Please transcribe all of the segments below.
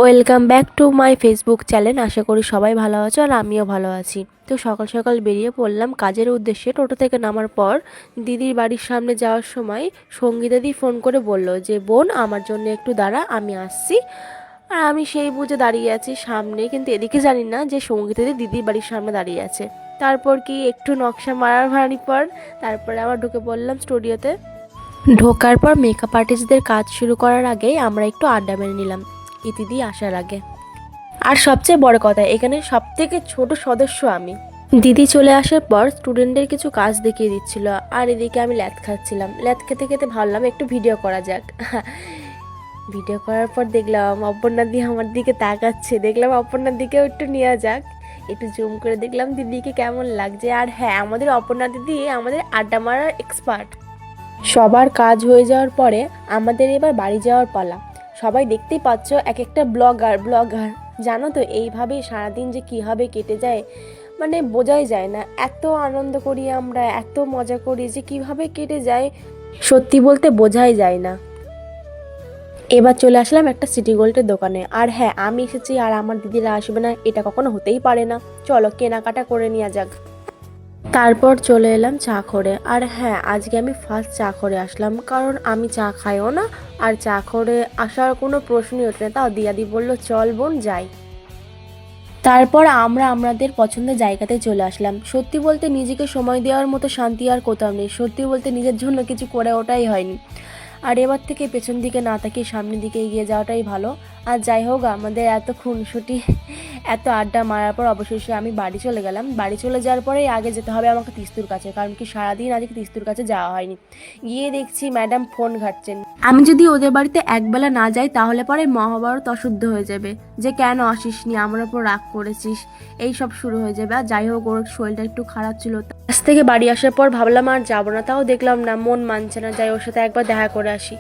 Welcome back to my Facebook channel. আশা করি সবাই ভালো আছো আর আমিও ভালো আছি। তো সকাল সকাল বেরিয়ে পড়লাম কাজের উদ্দেশ্যে। টোটো থেকে নামার পর দিদির বাড়ির সামনে যাওয়ার সময় সঙ্গীতা দি ফোন করে বলল যে বোন আমার জন্য একটু দাঁড়া, আমি আসছি। আর আমি সেই বুঝে দাঁড়িয়ে আছি সামনে, কিন্তু এদিকে জানি না যে সঙ্গীতা দি দিদির বাড়ির সামনে দাঁড়িয়ে আছে। তারপর কি একটু নকশা মারার ভাড়ি পর তারপরে আবার ঢুকে পড়লাম স্টুডিওতে। ঢোকার পর মেকআপ আর্টিস্টদের কাজ শুরু করার আগেই আমরা একটু আড্ডা মেরে নিলাম ইতিদি আসার আগে। আর সবচেয়ে বড় কথা, এখানে সব থেকে ছোট সদস্য আমি। দিদি চলে আসার পর স্টুডেন্টদের কিছু কাজ দেখিয়ে দিচ্ছিল, আর এদিকে আমি ল্যাদ খাচ্ছিলাম। ল্যাদ খেতে খেতে ভাবলাম একটু ভিডিও করা যাক। ভিডিও করার পর দেখলাম অপর্ণা দি আমার দিকে তাকাচ্ছে, দেখলাম অপর্ণার দিকেও একটু নেওয়া যাক। একটু জুম করে দেখলাম দিদিকে কেমন লাগছে। আর হ্যাঁ, আমাদের অপর্ণা দিদি আমাদের আড্ডা মারার এক্সপার্ট। সবার কাজ হয়ে যাওয়ার পরে আমাদের এবার বাড়ি যাওয়ার পালা। সবাই দেখতেই পাচ্ছ এক একটা ব্লগার। জানো তো এইভাবেই সারাদিন যে কীভাবে কেটে যায়, মানে বোঝাই যায় না। এত আনন্দ করি আমরা, এত মজা করি যে কিভাবে কেটে যায় সত্যি বলতে বোঝাই যায় না। এবার চলে আসলাম একটা সিটি গোল্ডের দোকানে। আর হ্যাঁ, আমি এসেছি আর আমার দিদিরা আসবে না, এটা কখনো হতেই পারে না। চলো কেনাকাটা করে নেওয়া যাক। তারপর চলে এলাম চা করে। আর হ্যাঁ, আজকে আমি ফার্স্ট চা করে আসলাম, কারণ আমি চা খাইও না। আর চা করে আসার কোনো প্রশ্নই ওঠে না। তাও দিয়াদি বললো চল বোন যাই। তারপর আমরা আমাদের পছন্দের জায়গাতে চলে আসলাম। সত্যি বলতে নিজেকে সময় দেওয়ার মতো শান্তি আর কোথাও নেই। সত্যি বলতে নিজের জন্য কিছু করে ওঠাই হয়নি। আর এবার থেকে পেছন দিকে না তাকিয়ে সামনের দিকে এগিয়ে যাওয়াটাই ভালো। আর যাই হোক, আমাদের এত খুনসুটি এত আড্ডা মারার পর অবশেষে আমি বাড়ি চলে গেলাম। বাড়ি চলে যাওয়ার পরেই আগে যেতে হবে আমাকে তিস্তুর কাছে, কারণ কি সারাদিন আজকে তিস্তুর কাছে যাওয়া হয়নি। গিয়ে দেখছি ম্যাডাম ফোন ঘাটছেন। আমি যদি ওদের বাড়িতে একবেলা না যাই তাহলে পরে মহাভারত অশুদ্ধ হয়ে যাবে, যে কেন আসিসনি, আমার ওপর রাগ করেছিস, এই সব শুরু হয়ে যাবে। আর যাই হোক, ওর শরীরটা একটু খারাপ ছিল। কাছ থেকে বাড়ি আসার পর ভাবলাম আর যাবো না, তাও দেখলাম না, মন মানছে না, যাই ওর সাথে একবার দেখা করে আসি।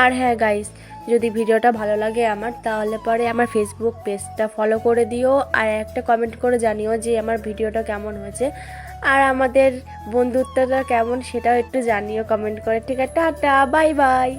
আর হ্যাঁ গাইস, যদি ভিডিওটা ভালো লাগে আমার, তাহলে পরে আমার ফেসবুক পেজটা ফলো করে দিও আর একটা কমেন্ট করে জানিও যে আমার ভিডিওটা কেমন হয়েছে। আর আমাদের বন্ধুত্বটা কেমন সেটাও একটু জানিও কমেন্ট করে। ঠিক আছে, টাটা, বাই বাই।